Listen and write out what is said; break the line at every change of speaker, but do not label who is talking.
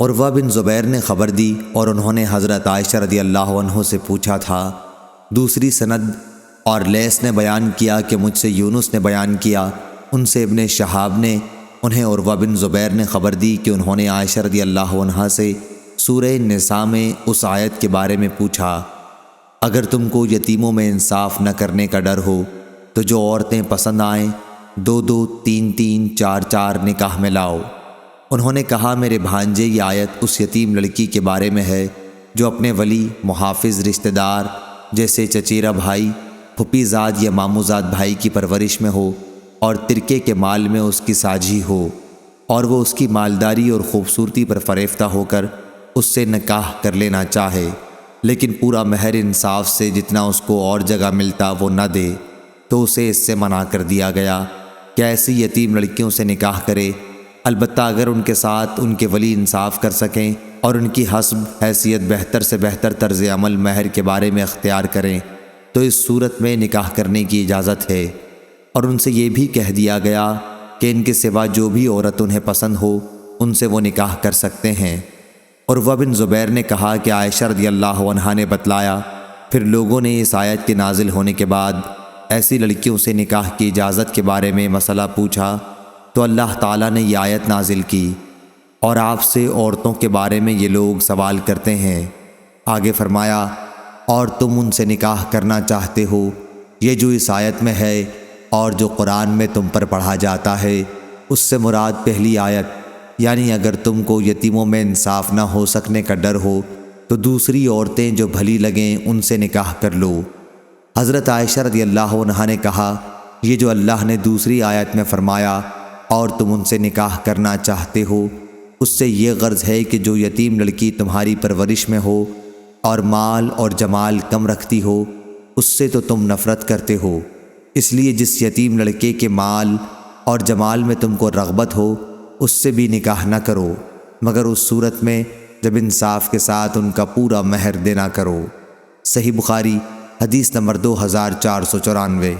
عروہ بن زبیر نے خبر دی اور انہوں نے حضرت عائشہ رضی اللہ عنہ سے پوچھا تھا۔ دوسری سند اور لیث نے بیان کیا کہ مجھ سے یونس نے بیان کیا، ان سے ابن شہاب نے، انہیں عروہ بن زبیر نے خبر دی کہ انہوں نے عائشہ رضی اللہ عنہا سے سورہ نساء میں اس آیت کے بارے میں پوچھا، اگر تم کو یتیموں میں انصاف نہ کرنے کا ڈر ہو تو جو عورتیں پسند آئیں 2-2، 3-3، 4-4 نکاح میں لاؤ۔ انہوں نے کہا، میرے بھانجے، یہ آیت اس یتیم لڑکی کے بارے میں ہے جو اپنے ولی، محافظ، رشتہ دار جیسے چچیرا بھائی، پھپھی زاد یا ماموں زاد بھائی کی پرورش میں ہو اور ترکے کے مال میں اس کی ساجھی ہو، اور وہ اس کی مالداری اور خوبصورتی پر فریفتہ ہو کر اس سے نکاح کر لینا چاہے، لیکن پورا مہر انصاف سے جتنا اس کو اور جگہ ملتا وہ نہ دے، تو اسے اس سے منع کر دیا گیا کہ ایسی یتیم لڑکیوں سے نکاح کرے، البتہ اگر ان کے ساتھ ان کے ولی انصاف کر سکیں اور ان کی حسب حیثیت بہتر سے بہتر طرز عمل مہر کے بارے میں اختیار کریں تو اس صورت میں نکاح کرنے کی اجازت ہے۔ اور ان سے یہ بھی کہہ دیا گیا کہ ان کے سوا جو بھی عورت انہیں پسند ہو ان سے وہ نکاح کر سکتے ہیں۔ عروہ بن زبیر نے کہا کہ عائشہ رضی اللہ عنہا نے بتلایا، پھر لوگوں نے اس آیت کے نازل ہونے کے بعد ایسی لڑکیوں سے نکاح کی اجازت کے بارے میں مسئلہ پوچھا تو اللہ تعالیٰ نے یہ آیت نازل کی، اور آپ سے عورتوں کے بارے میں یہ لوگ سوال کرتے ہیں۔ آگے فرمایا، اور تم ان سے نکاح کرنا چاہتے ہو، یہ جو اس آیت میں ہے اور جو قرآن میں تم پر پڑھا جاتا ہے، اس سے مراد پہلی آیت، یعنی اگر تم کو یتیموں میں انصاف نہ ہو سکنے کا ڈر ہو تو دوسری عورتیں جو بھلی لگیں ان سے نکاح کر لو۔ حضرت عائشہ رضی اللہ عنہا نے کہا، یہ جو اللہ نے دوسری آیت میں فرمایا اور تم ان سے نکاح کرنا چاہتے ہو، اس سے یہ غرض ہے کہ جو یتیم لڑکی تمہاری پرورش میں ہو اور مال اور جمال کم رکھتی ہو، اس سے تو تم نفرت کرتے ہو، اس لیے جس یتیم لڑکے کے مال اور جمال میں تم کو رغبت ہو اس سے بھی نکاح نہ کرو، مگر اس صورت میں جب انصاف کے ساتھ ان کا پورا مہر دینا کرو۔ صحیح بخاری حدیث نمبر 2494۔